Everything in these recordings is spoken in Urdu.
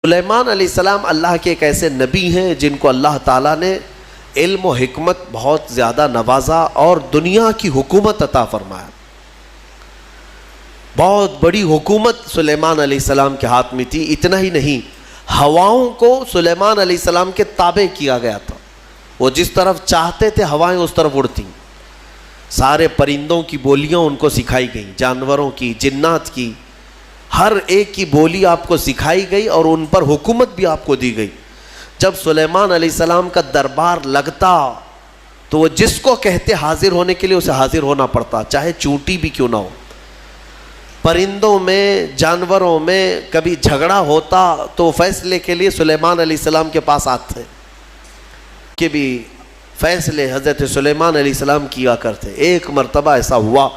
سلیمان علیہ السلام اللہ کے ایک ایسے نبی ہیں جن کو اللہ تعالیٰ نے علم و حکمت بہت زیادہ نوازا اور دنیا کی حکومت عطا فرمایا. بہت بڑی حکومت سلیمان علیہ السلام کے ہاتھ میں تھی. اتنا ہی نہیں، ہواؤں کو سلیمان علیہ السلام کے تابع کیا گیا تھا. وہ جس طرف چاہتے تھے ہوائیں اس طرف اڑتی. سارے پرندوں کی بولیاں ان کو سکھائی گئیں، جانوروں کی، جنات کی، ہر ایک کی بولی آپ کو سکھائی گئی اور ان پر حکومت بھی آپ کو دی گئی. جب سلیمان علیہ السلام کا دربار لگتا تو وہ جس کو کہتے حاضر ہونے کے لیے اسے حاضر ہونا پڑتا، چاہے چونٹی بھی کیوں نہ ہو. پرندوں میں، جانوروں میں کبھی جھگڑا ہوتا تو فیصلے کے لیے سلیمان علیہ السلام کے پاس آتے کہ بھی فیصلے حضرت سلیمان علیہ السلام کیا کرتے. ایک مرتبہ ایسا ہوا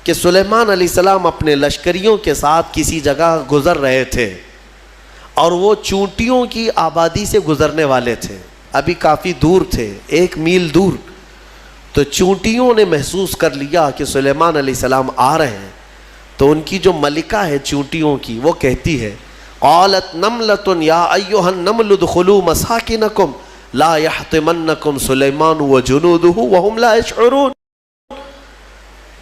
کہ سلیمان علیہ السلام اپنے لشکریوں کے ساتھ کسی جگہ گزر رہے تھے اور وہ چونٹیوں کی آبادی سے گزرنے والے تھے. ابھی کافی دور تھے، 1 میل دور. تو چونٹیوں نے محسوس کر لیا کہ سلیمان علیہ السلام آ رہے ہیں. تو ان کی جو ملکہ ہے چونٹیوں کی، وہ کہتی ہے قالت نملۃ یا ایھا النمل ادخلوا مساکنکم لا یحطمنکم سلیمان وجنودہ وہم لا یشعرون.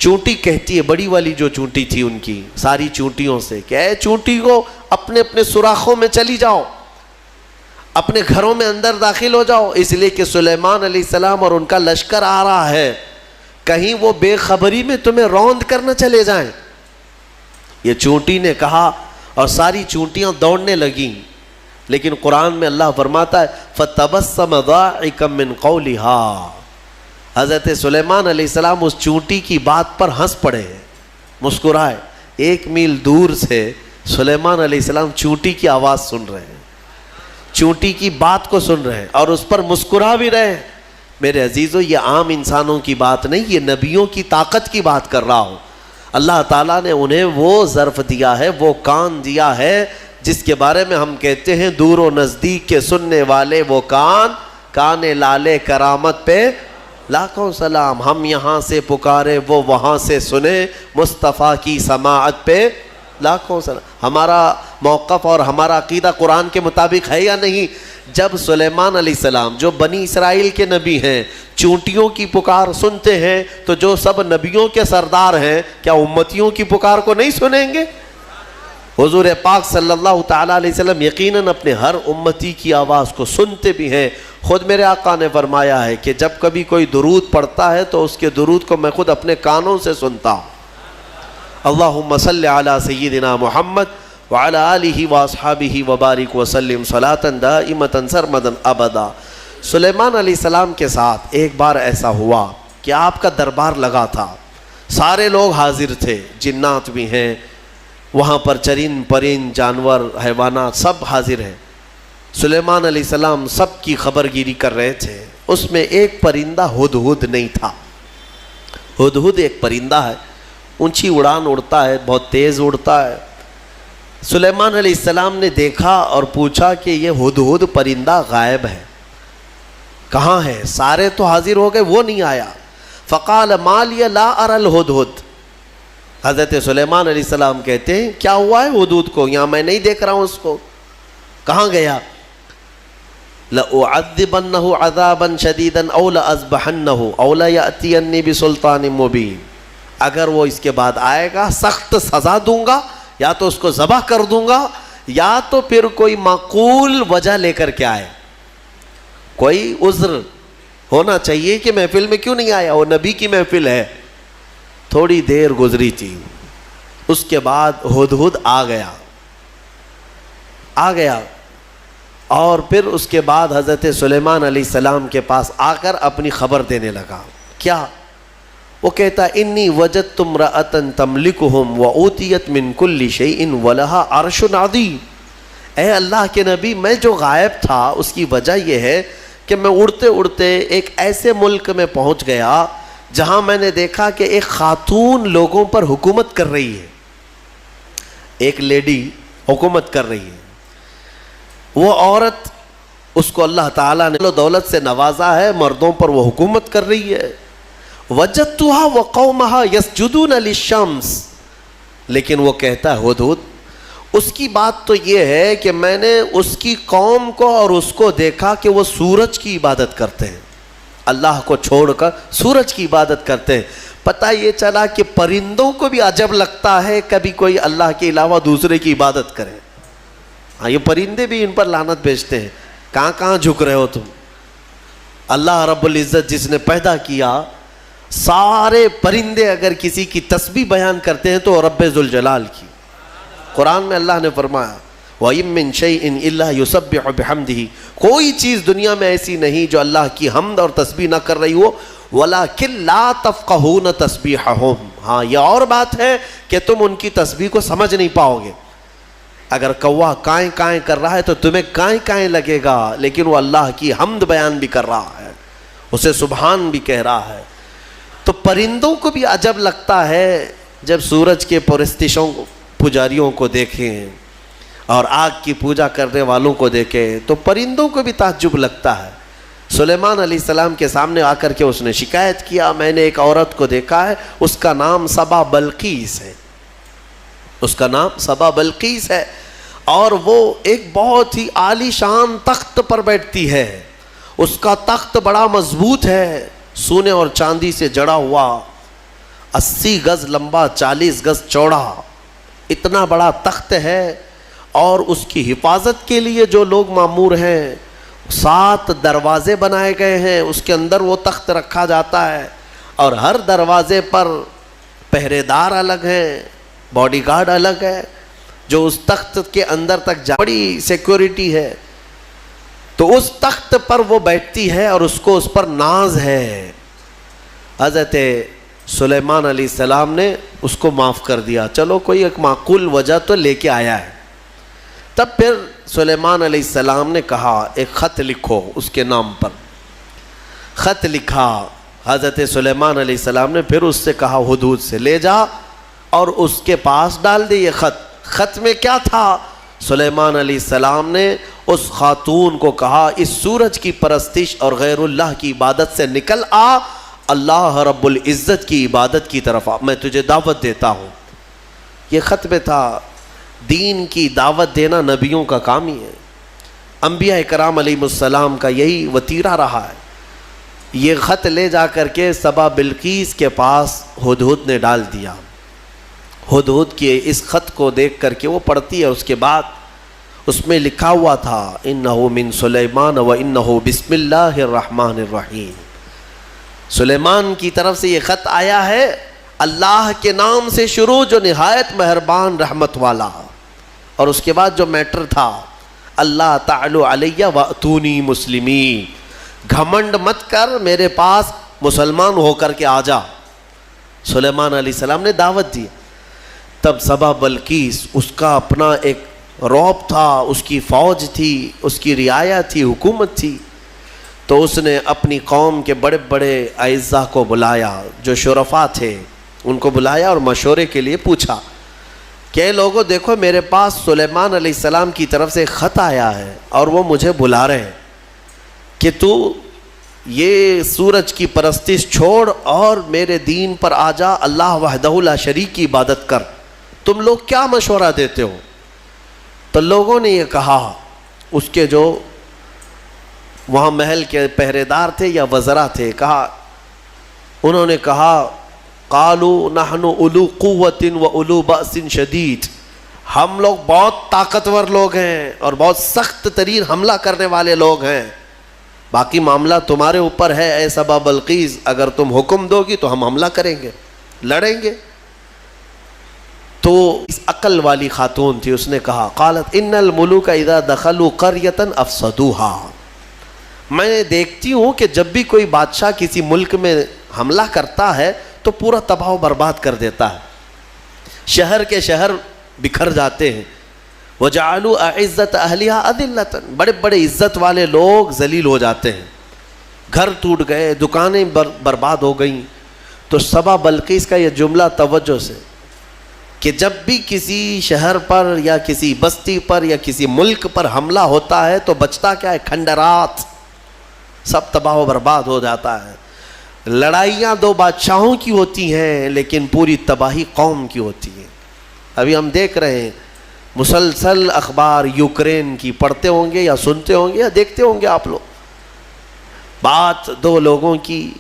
چونٹی کہتی ہے، بڑی والی جو چونٹی تھی ان کی ساری چونٹیوں سے، کہ اے چونٹی کو اپنے اپنے سوراخوں میں چلی جاؤ، اپنے گھروں میں اندر داخل ہو جاؤ، اس لیے کہ سلیمان علیہ السلام اور ان کا لشکر آ رہا ہے، کہیں وہ بے خبری میں تمہیں روند کرنا چلے جائیں. یہ چونٹی نے کہا اور ساری چونٹیاں دوڑنے لگیں. لیکن قرآن میں اللہ فرماتا ہے فَتَبَسَّمَ ضَاحِكًا مِّن قَوْلِهَا. حضرت سلیمان علیہ السلام اس چونٹی کی بات پر ہنس پڑے، مسکرائے. 1 میل دور سے سلیمان علیہ السلام چونٹی کی آواز سن رہے ہیں، چونٹی کی بات کو سن رہے ہیں اور اس پر مسکرا بھی رہے ہیں. میرے عزیزو، یہ عام انسانوں کی بات نہیں، یہ نبیوں کی طاقت کی بات کر رہا ہوں. اللہ تعالیٰ نے انہیں وہ ظرف دیا ہے، وہ کان دیا ہے جس کے بارے میں ہم کہتے ہیں دور و نزدیک کے سننے والے وہ کان لالے کرامت پہ لاکھوں سلام. ہم یہاں سے پکارے وہ وہاں سے سنے، مصطفیٰ کی سماعت پہ لاکھوں سلام. ہمارا موقف اور ہمارا عقیدہ قرآن کے مطابق ہے یا نہیں؟ جب سلیمان علیہ السلام جو بنی اسرائیل کے نبی ہیں چونٹیوں کی پکار سنتے ہیں تو جو سب نبیوں کے سردار ہیں کیا امتیوں کی پکار کو نہیں سنیں گے؟ حضور پاک صلی اللہ تعالیٰ علیہ وسلم یقیناً اپنے ہر امتی کی آواز کو سنتے بھی ہیں. خود میرے آقا نے فرمایا ہے کہ جب کبھی کوئی درود پڑھتا ہے تو اس کے درود کو میں خود اپنے کانوں سے سنتا ہوں. اللہم صلی علی سیدنا محمد وعلی آلہ واصحابہ وبارک وسلم صلاۃ دائمۃ سرمدا ابدا. سلیمان علیہ السلام کے ساتھ ایک بار ایسا ہوا کہ آپ کا دربار لگا تھا، سارے لوگ حاضر تھے، جنات بھی ہیں وہاں پر، چرند پرند جانور حیوانات سب حاضر ہیں. سلیمان علیہ السلام سب کی خبر گیری کر رہے تھے. اس میں ایک پرندہ ہدہد نہیں تھا. ہدہد ایک پرندہ ہے، اونچی اڑان اڑتا ہے، بہت تیز اڑتا ہے. سلیمان علیہ السلام نے دیکھا اور پوچھا کہ یہ ہدہد پرندہ غائب ہے، کہاں ہے؟ سارے تو حاضر ہو گئے، وہ نہیں آیا. فقال ما لی لا اری الہدہد. حضرت سلیمان علیہ السلام کہتے ہیں کیا ہوا ہے ہدہد کو؟ یہاں میں نہیں دیکھ رہا ہوں اس کو، کہاں گیا؟ لَأُعَذِّبَنَّهُ عَذَابًا شَدِيدًا أَوْ لَأَذْبَحَنَّهُ أَوْ لَيَأْتِيَنِّي بِسُلْطَانٍ مُبِينٍ. اگر وہ اس کے بعد آئے گا سخت سزا دوں گا، یا تو اس کو ذبح کر دوں گا، یا تو پھر کوئی معقول وجہ لے کر کے آئے، کوئی عذر ہونا چاہیے کہ محفل میں کیوں نہیں آیا. وہ نبی کی محفل ہے. تھوڑی دیر گزری تھی، اس کے بعد ہدہد آ گیا اور پھر اس کے بعد حضرت سلیمان علیہ السلام کے پاس آ کر اپنی خبر دینے لگا. کیا؟ وہ کہتا انی وجدت امرأة تملکہم وأوتیت من کل شیء ولہا عرش عظیم. اے اللہ کے نبی، میں جو غائب تھا اس کی وجہ یہ ہے کہ میں اڑتے اڑتے ایک ایسے ملک میں پہنچ گیا جہاں میں نے دیکھا کہ ایک خاتون لوگوں پر حکومت کر رہی ہے، ایک لیڈی حکومت کر رہی ہے. وہ عورت، اس کو اللہ تعالیٰ نے دولت سے نوازا ہے، مردوں پر وہ حکومت کر رہی ہے. وجدتها وقومها يسجدون للشمس. لیکن وہ کہتا ہے ہدہد، اس کی بات تو یہ ہے کہ میں نے اس کی قوم کو اور اس کو دیکھا کہ وہ سورج کی عبادت کرتے ہیں، اللہ کو چھوڑ کر سورج کی عبادت کرتے ہیں۔ پتہ یہ چلا کہ پرندوں کو بھی عجب لگتا ہے کبھی کوئی اللہ کے علاوہ دوسرے کی عبادت کرے۔ ہاں، یہ پرندے بھی ان پر لعنت بھیجتے ہیں، کہاں کہاں جھک رہے ہو تم؟ اللہ رب العزت جس نے پیدا کیا، سارے پرندے اگر کسی کی تسبیح بیان کرتے ہیں تو رب ذوالجلال کی۔ قرآن میں اللہ نے فرمایا وَإِن مِّن شَيْءٍ إِلَّا يُسَبِّحُ بِحَمْدِهِ، کوئی چیز دنیا میں ایسی نہیں جو اللہ کی حمد اور تسبیح نہ کر رہی ہو، وَلَكِن لَا تَفْقَهُونَ تَسْبِيحَهُمْ، ہاں یہ اور بات ہے کہ تم ان کی تسبیح کو سمجھ نہیں پاؤ گے۔ اگر کوا کائیں کائیں کر رہا ہے تو تمہیں کائیں کائیں لگے گا، لیکن وہ اللہ کی حمد بیان بھی کر رہا ہے، اسے سبحان بھی کہہ رہا ہے۔ تو پرندوں کو بھی عجب لگتا ہے جب سورج کے پرستشوں پجاریوں کو دیکھیں اور آگ کی پوجا کرنے والوں کو دیکھیں تو پرندوں کو بھی تعجب لگتا ہے۔ سلیمان علیہ السلام کے سامنے آ کر کے اس نے شکایت کیا، میں نے ایک عورت کو دیکھا ہے، اس کا نام سبا بلقیس ہے، اس کا نام سبا بلقیس ہے، اور وہ ایک بہت ہی عالی شان تخت پر بیٹھتی ہے، اس کا تخت بڑا مضبوط ہے، سونے اور چاندی سے جڑا ہوا، 80 گز لمبا 40 گز چوڑا، اتنا بڑا تخت ہے، اور اس کی حفاظت کے لیے جو لوگ مامور ہیں 7 دروازے بنائے گئے ہیں، اس کے اندر وہ تخت رکھا جاتا ہے، اور ہر دروازے پر پہرے دار الگ ہیں، باڈی گارڈ الگ ہے جو اس تخت کے اندر تک بڑی سیکیورٹی ہے۔ تو اس تخت پر وہ بیٹھتی ہے اور اس کو اس پر ناز ہے۔ حضرت سلیمان علیہ السلام نے اس کو معاف کر دیا، چلو کوئی ایک معقول وجہ تو لے کے آیا ہے۔ تب پھر سلیمان علیہ السلام نے کہا ایک خط لکھو اس کے نام پر۔ خط لکھا، حضرت سلیمان علیہ السلام نے پھر اس سے کہا ہدہد سے لے جا اور اس کے پاس ڈال دے یہ خط۔ خط میں کیا تھا؟ سلیمان علیہ السلام نے اس خاتون کو کہا اس سورج کی پرستش اور غیر اللہ کی عبادت سے نکل آ، اللہ رب العزت کی عبادت کی طرف آ، میں تجھے دعوت دیتا ہوں۔ یہ خط میں تھا۔ دین کی دعوت دینا نبیوں کا کام ہی ہے، انبیاء کرام علیہ السلام کا یہی وتیرہ رہا ہے۔ یہ خط لے جا کر کے سبا بلقیس کے پاس ہدہد نے ڈال دیا۔ ہدہد کے اس خط کو دیکھ کر کے وہ پڑھتی ہے، اس کے بعد اس میں لکھا ہوا تھا انہو من سلیمان و انہو بسم اللہ الرحمن الرحیم، سلیمان کی طرف سے یہ خط آیا ہے، اللہ کے نام سے شروع جو نہایت مہربان رحمت والا، اور اس کے بعد جو میٹر تھا اللہ تعالی علیہ واتونی مسلمین، گھمنڈ مت کر، میرے پاس مسلمان ہو کر کے آ جا۔ سلیمان علیہ السلام نے دعوت دی۔ تب سبا بلقیس، اس کا اپنا ایک رعب تھا، اس کی فوج تھی، اس کی رعایا تھی، حکومت تھی، تو اس نے اپنی قوم کے بڑے بڑے اعزاء کو بلایا، جو شرفاء تھے ان کو بلایا اور مشورے کے لیے پوچھا کہ لوگوں دیکھو میرے پاس سلیمان علیہ السلام کی طرف سے خط آیا ہے اور وہ مجھے بلا رہے ہیں کہ تو یہ سورج کی پرستش چھوڑ اور میرے دین پر آ جا، اللہ وحدہ لا شریک کی عبادت کر، تم لوگ کیا مشورہ دیتے ہو؟ تو لوگوں نے یہ کہا، اس کے جو وہاں محل کے پہرے دار تھے یا وزراء تھے، انہوں نے کہا قالوا نحن اولو قوت و اولو بأس شدید، ہم لوگ بہت طاقتور لوگ ہیں اور بہت سخت ترین حملہ کرنے والے لوگ ہیں، باقی معاملہ تمہارے اوپر ہے اے سبا بلقیس، اگر تم حکم دو گی تو ہم حملہ کریں گے، لڑیں گے۔ تو اس عقل والی خاتون تھی، اس نے کہا قالت ان الملوک اذا دخلوا قریۃ افسدوها، میں دیکھتی ہوں کہ جب بھی کوئی بادشاہ کسی ملک میں حملہ کرتا ہے تو پورا تباہ و برباد کر دیتا ہے، شہر کے شہر بکھر جاتے ہیں، وجعلوا اعزت اہلھا اذلۃ، بڑے بڑے عزت والے لوگ ذلیل ہو جاتے ہیں، گھر ٹوٹ گئے، دکانیں برباد ہو گئیں۔ تو سبا بلقیس کا یہ جملہ توجہ سے کہ جب بھی کسی شہر پر یا کسی بستی پر یا کسی ملک پر حملہ ہوتا ہے تو بچتا کیا ہے؟ کھنڈرات، سب تباہ و برباد ہو جاتا ہے۔ لڑائیاں دو بادشاہوں کی ہوتی ہیں لیکن پوری تباہی قوم کی ہوتی ہے۔ ابھی ہم دیکھ رہے ہیں مسلسل اخبار یوکرین کی پڑھتے ہوں گے یا سنتے ہوں گے یا دیکھتے ہوں گے آپ لوگ. بات دو لوگوں کی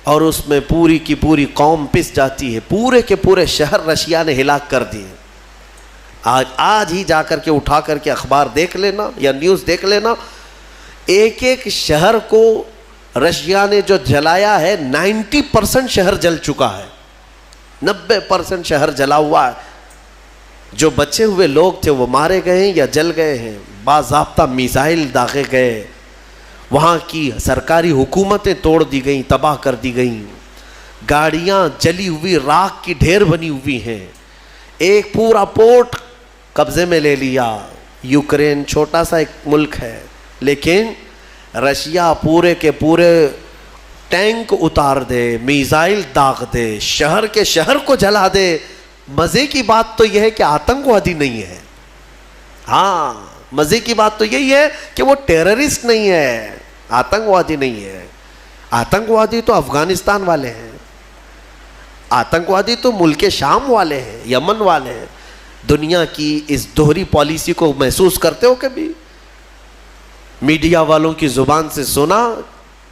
اور اس میں پوری کی پوری قوم پس جاتی ہے. پورے کے پورے شہر رشیا نے ہلاک کر دیے. آج ہی جا کر کے اٹھا کر کے اخبار دیکھ لینا یا نیوز دیکھ لینا, ایک ایک شہر کو رشیا نے جو جلایا ہے 90% شہر جل چکا ہے, 90% شہر جلا ہوا ہے. جو بچے ہوئے لوگ تھے وہ مارے گئے ہیں یا جل گئے ہیں. باضابطہ میزائل داغے گئے, وہاں کی سرکاری حکومتیں توڑ دی گئیں, تباہ کر دی گئیں, گاڑیاں جلی ہوئی راکھ کی ڈھیر بنی ہوئی ہیں, ایک پورا پورٹ قبضے میں لے لیا. یوکرین چھوٹا سا ایک ملک ہے, لیکن رشیا پورے کے پورے ٹینک اتار دے, میزائل داغ دے, شہر کے شہر کو جلا دے. مزے کی بات تو یہ ہے کہ آتنکوادی نہیں ہے. ہاں, مزے کی بات تو یہی ہے کہ وہ ٹیررسٹ نہیں ہے, آتنکوادی نہیں ہے. آتنکوادی تو افغانستان والے ہیں, آتنکوادی تو ملک شام والے ہیں, یمن والے ہیں. دنیا کی اس دوہری پالیسی کو محسوس کرتے ہو کبھی؟ میڈیا والوں کی زبان سے سنا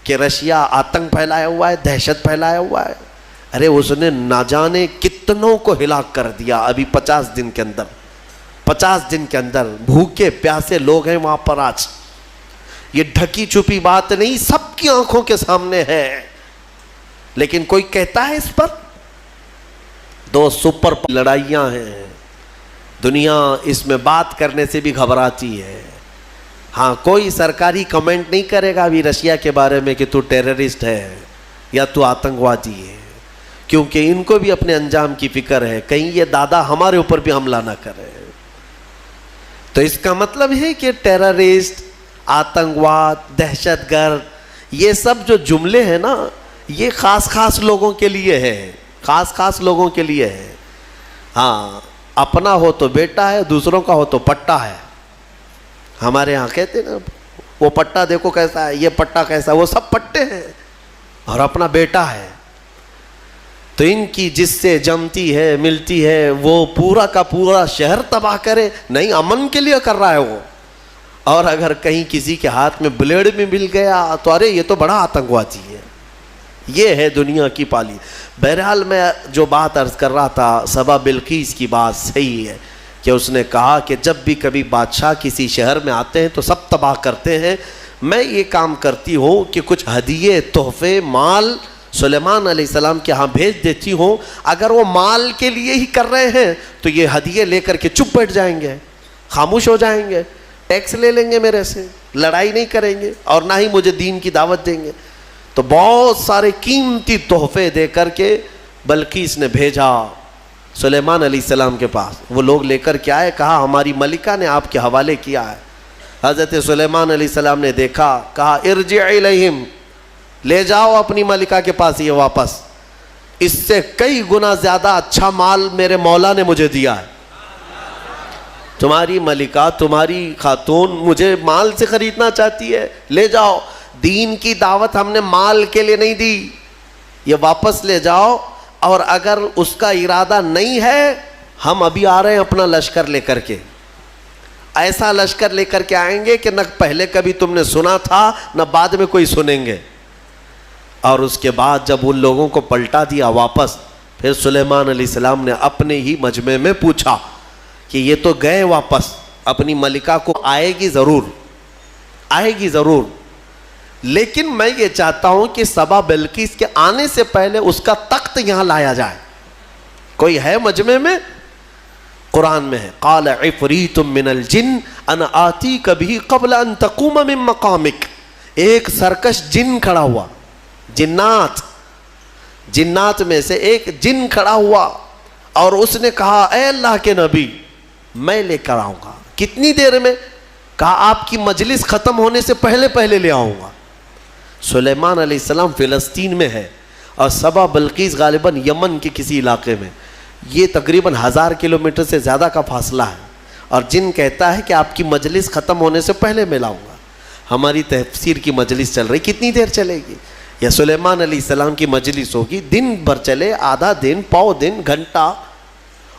کہ رشیا آتنک پھیلایا ہوا ہے, دہشت پھیلایا ہوا ہے. ارے اس نے نہ جانے کتنوں کو ہلاک کر دیا ابھی 50 دن کے اندر. 50 دن کے اندر بھوکے پیاسے لوگ ہیں وہاں پر. آج یہ ڈھکی چھپی بات نہیں, سب کی آنکھوں کے سامنے ہے, لیکن کوئی کہتا ہے اس پر؟ دو سپر لڑائیاں ہیں, دنیا اس میں بات کرنے سے بھی گھبراتی ہے. ہاں, کوئی سرکاری کمنٹ نہیں کرے گا ابھی رشیا کے بارے میں کہ تو ٹیررسٹ ہے یا تو آتنکوادی ہے, کیونکہ ان کو بھی اپنے انجام کی فکر ہے, کہیں یہ دادا ہمارے اوپر بھی حملہ نہ کرے. تو اس کا مطلب ہے کہ ٹیررسٹ, آتنکواد, دہشت گرد, یہ سب جو جملے ہیں نا, یہ خاص خاص لوگوں کے لیے ہے, خاص خاص لوگوں کے لیے ہے. ہاں, اپنا ہو تو بیٹا ہے, دوسروں کا ہو تو پٹا ہے. ہمارے ہاں کہتے ہیں نا, وہ پٹا دیکھو کیسا ہے, یہ پٹا کیسا ہے, وہ سب پٹے ہیں اور اپنا بیٹا ہے. تو ان کی جس سے جمتی ہے ملتی ہے وہ پورا کا پورا شہر تباہ کرے, نہیں امن کے لیے کر رہا ہے وہ. اور اگر کہیں کسی کے ہاتھ میں بلیڈ بھی مل گیا تو ارے یہ تو بڑا آتنکوادی ہے. یہ ہے دنیا کی پالی. بہرحال میں جو بات عرض کر رہا تھا, سبا بلقیس کی بات صحیح ہے کہ اس نے کہا کہ جب بھی کبھی بادشاہ کسی شہر میں آتے ہیں تو سب تباہ کرتے ہیں. میں یہ کام کرتی ہوں کہ کچھ ہدیے, تحفے, مال سلیمان علیہ السلام کے ہاں بھیج دیتی ہوں. اگر وہ مال کے لیے ہی کر رہے ہیں تو یہ ہدیے لے کر کے چپ بیٹھ جائیں گے, خاموش ہو جائیں گے, ٹیکس لے لیں گے میرے سے, لڑائی نہیں کریں گے اور نہ ہی مجھے دین کی دعوت دیں گے. تو بہت سارے قیمتی تحفے دے کر کے بلقیس نے بھیجا سلیمان علیہ السلام کے پاس. وہ لوگ لے کر کے آئے, کہا ہماری ملکہ نے آپ کے حوالے کیا ہے. حضرت سلیمان علیہ السلام نے دیکھا, کہا ارجع الیہم, لے جاؤ اپنی ملکہ کے پاس یہ واپس, اس سے کئی گنا زیادہ اچھا مال میرے مولا نے مجھے دیا ہے. تمہاری ملکہ, تمہاری خاتون مجھے مال سے خریدنا چاہتی ہے, لے جاؤ. دین کی دعوت ہم نے مال کے لیے نہیں دی, یہ واپس لے جاؤ. اور اگر اس کا ارادہ نہیں ہے, ہم ابھی آ رہے ہیں اپنا لشکر لے کر کے. ایسا لشکر لے کر کے آئیں گے کہ نہ پہلے کبھی تم نے سنا تھا نہ بعد میں کوئی سنیں گے. اور اس کے بعد جب ان لوگوں کو پلٹا دیا واپس, پھر سلیمان علیہ السلام نے اپنے ہی مجمع میں پوچھا کہ یہ تو گئے واپس, اپنی ملکہ کو آئے گی ضرور, آئے گی ضرور, لیکن میں یہ چاہتا ہوں کہ سبا بلقیس کے آنے سے پہلے اس کا تخت یہاں لایا جائے. کوئی ہے مجمع میں؟ قرآن میں ہے, قال عفریت من الجن انا آتیک بہ قبل ان تقوم من مقامک. ایک سرکش جن کھڑا ہوا, جنات میں سے ایک جن کھڑا ہوا اور اس نے کہا اے اللہ کے نبی میں لے کر آؤں گا. کتنی دیر میں؟ کہا آپ کی مجلس ختم ہونے سے پہلے پہلے لے آؤں گا. سلیمان علیہ السلام فلسطین میں ہے اور سبا بلقیس غالباً یمن کے کسی علاقے میں. یہ تقریباً 1000 کلومیٹر سے زیادہ کا فاصلہ ہے, اور جن کہتا ہے کہ آپ کی مجلس ختم ہونے سے پہلے میں لاؤں گا. ہماری تفسیر کی مجلس چل رہی, کتنی دیر چلے گی؟ یا سلیمان علیہ السلام کی مجلس ہوگی, دن بھر چلے, آدھا دن, پاؤ دن, گھنٹہ,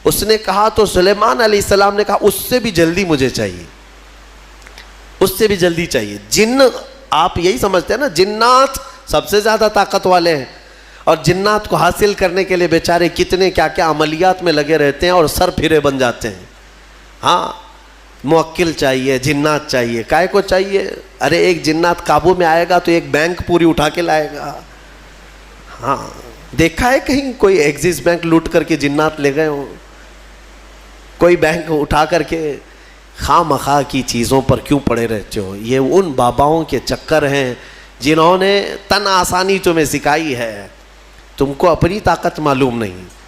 اس نے کہا تو سلیمان علیہ السلام نے کہا اس سے بھی جلدی مجھے چاہیے، اس سے بھی جلدی چاہیے۔ جن، آپ یہی سمجھتے ہیں نا جنات سب سے زیادہ طاقت والے ہیں، اور جنات کو حاصل کرنے کے لیے بیچارے کتنے کیا کیا عملیات میں لگے رہتے ہیں اور سر پھرے بن جاتے ہیں۔ ہاں موکل چاہیے، جنات چاہیے، کائے کو چاہیے؟ ارے ایک جنات قابو میں آئے گا تو ایک بینک پوری اٹھا کے لائے گا۔ ہاں دیکھا ہے کہیں کوئی ایکسس بینک لوٹ کر کے جنات لے گئے ہوں؟ کوئی بینک اٹھا کر کے خواہ مخواہ کی چیزوں پر کیوں پڑے رہتے ہو؟ یہ ان باباؤں کے چکر ہیں جنہوں نے تن آسانی تمہیں سکھائی ہے، تم کو اپنی طاقت معلوم نہیں۔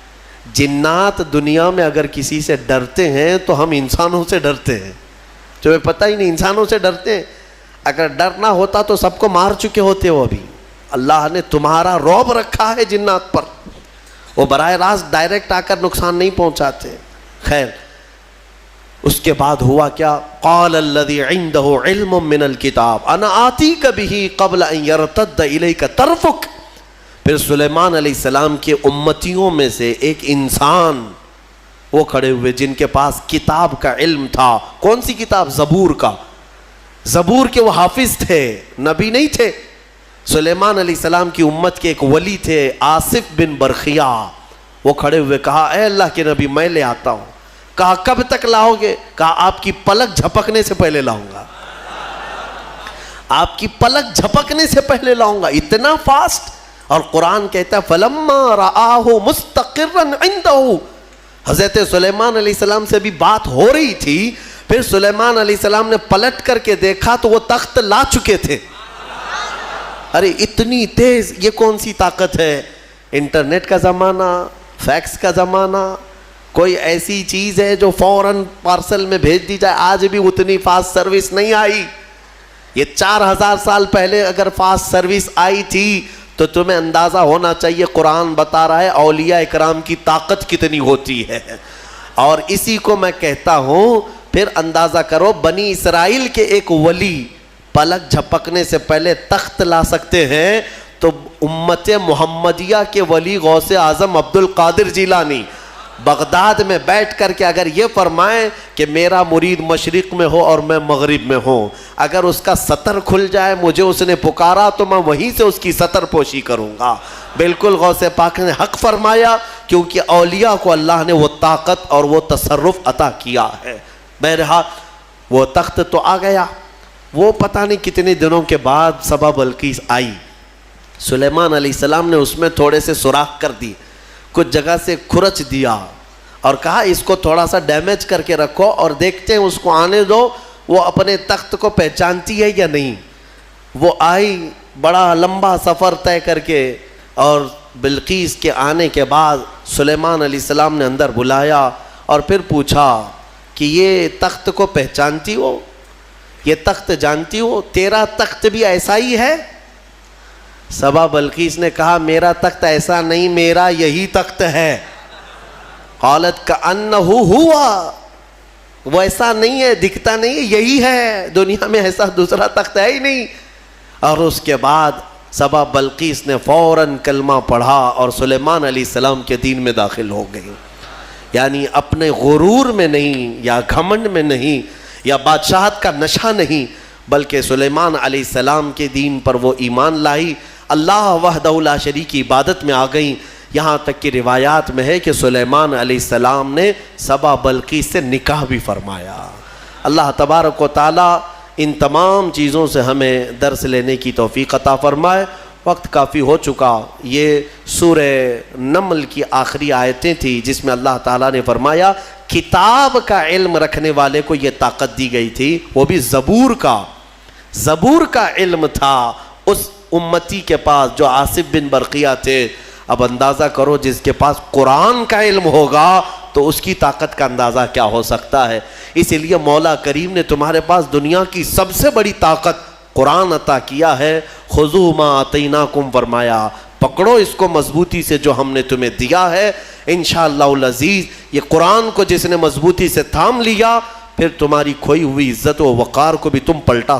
جنات دنیا میں اگر کسی سے ڈرتے ہیں تو ہم انسانوں سے ڈرتے ہیں، تمہیں پتہ ہی نہیں انسانوں سے ڈرتے ہیں۔ اگر ڈر نہ ہوتا تو سب کو مار چکے ہوتے ہو ابھی۔ اللہ نے تمہارا رعب رکھا ہے جنات پر، وہ براہ راست ڈائریکٹ آ کر نقصان نہیں پہنچاتے۔ خیر اس کے بعد ہوا کیا؟ قال الذی عنده علم من الکتاب انا آتیک بہ قبل ان یرتد الیک طرفک۔ پھر سلیمان علیہ السلام کے امتیوں میں سے ایک انسان وہ کھڑے ہوئے جن کے پاس کتاب کا علم تھا۔ کون سی کتاب؟ زبور کا۔ زبور کے وہ حافظ تھے، نبی نہیں تھے۔ سلیمان علیہ السلام کی امت کے ایک ولی تھے آصف بن برخیا، وہ کھڑے ہوئے کہا اے اللہ کے نبی میں لے آتا ہوں۔ کہا کب تک لاؤ گے؟ کہا آپ کی پلک جھپکنے سے پہلے لاؤں گا، آپ کی پلک جھپکنے سے پہلے لاؤں گا۔ اتنا فاسٹ۔ اور قرآن کہتا ہے فَلَمَّا رَآهُ مُسْتَقِرًّا عِنْدَهُ۔ حضرت سلیمان علیہ السلام سے بھی بات ہو رہی تھی، پھر سلیمان علیہ السلام نے پلٹ کر کے دیکھا تو وہ تخت لا چکے تھے۔ ارے اتنی تیز، یہ کون سی طاقت ہے؟ انٹرنیٹ کا زمانہ، فیکس کا زمانہ، کوئی ایسی چیز ہے جو فوراً پارسل میں بھیج دی جائے۔ آج بھی اتنی فاسٹ سروس نہیں آئی۔ یہ 4000 سال پہلے اگر فاسٹ سروس آئی تھی تو تمہیں اندازہ ہونا چاہیے قرآن بتا رہا ہے اولیاء اکرام کی طاقت کتنی ہوتی ہے۔ اور اسی کو میں کہتا ہوں، پھر اندازہ کرو بنی اسرائیل کے ایک ولی پلک جھپکنے سے پہلے تخت لا سکتے ہیں، تو امت محمدیہ کے ولی غوث اعظم عبد القادر جیلانی بغداد میں بیٹھ کر کے اگر یہ فرمائیں کہ میرا مرید مشرق میں ہو اور میں مغرب میں ہوں، اگر اس کا سطر کھل جائے، مجھے اس نے پکارا تو میں وہیں سے اس کی سطر پوشی کروں گا۔ بالکل غوث پاک نے حق فرمایا، کیونکہ اولیاء کو اللہ نے وہ طاقت اور وہ تصرف عطا کیا ہے۔ بہرحال وہ تخت تو آ گیا۔ وہ پتہ نہیں کتنے دنوں کے بعد سبا بلقیس آئی، سلیمان علیہ السلام نے اس میں تھوڑے سے سوراخ کر دی، کچھ جگہ سے کھرچ دیا اور کہا اس کو تھوڑا سا ڈیمیج کر کے رکھو اور دیکھتے ہیں اس کو آنے دو وہ اپنے تخت کو پہچانتی ہے یا نہیں۔ وہ آئی بڑا لمبا سفر طے کر کے، اور بلقیس کے آنے کے بعد سلیمان علیہ السلام نے اندر بلایا اور پھر پوچھا کہ یہ تخت کو پہچانتی ہو؟ یہ تخت جانتی ہو؟ تیرا تخت بھی ایسا ہی ہے؟ سبا بلقیس نے کہا میرا تخت ایسا نہیں، میرا یہی تخت ہے۔ قالت کأنہ ہوا، وہ ایسا نہیں ہے، دکھتا نہیں ہے، یہی ہے، دنیا میں ایسا دوسرا تخت ہے ہی نہیں۔ اور اس کے بعد سبا بلقیس نے فوراً کلمہ پڑھا اور سلیمان علیہ السلام کے دین میں داخل ہو گئی۔ یعنی اپنے غرور میں نہیں، یا گھمنڈ میں نہیں، یا بادشاہت کا نشہ نہیں، بلکہ سلیمان علیہ السلام کے دین پر وہ ایمان لائی، اللہ وحدہ لا شریک کی عبادت میں آ گئیں۔ یہاں تک کہ روایات میں ہے کہ سلیمان علیہ السلام نے سبا بلقیس سے نکاح بھی فرمایا۔ اللہ تبارک و تعالی ان تمام چیزوں سے ہمیں درس لینے کی توفیق عطا فرمائے۔ وقت کافی ہو چکا۔ یہ سورہ نمل کی آخری آیتیں تھیں جس میں اللہ تعالیٰ نے فرمایا کتاب کا علم رکھنے والے کو یہ طاقت دی گئی تھی، وہ بھی زبور کا علم تھا اس امتی کے پاس جو آصف بن برقیہ تھے۔ اب اندازہ کرو جس کے پاس قرآن کا علم ہوگا تو اس کی طاقت کا اندازہ کیا ہو سکتا ہے۔ اسی لیے مولا کریم نے تمہارے پاس دنیا کی سب سے بڑی طاقت قرآن عطا کیا ہے۔ خذوا ما آتیناکم، فرمایا پکڑو اس کو مضبوطی سے جو ہم نے تمہیں دیا ہے۔ انشاءاللہ العزیز یہ قرآن کو جس نے مضبوطی سے تھام لیا، پھر تمہاری کھوئی ہوئی عزت و وقار کو بھی تم پلٹا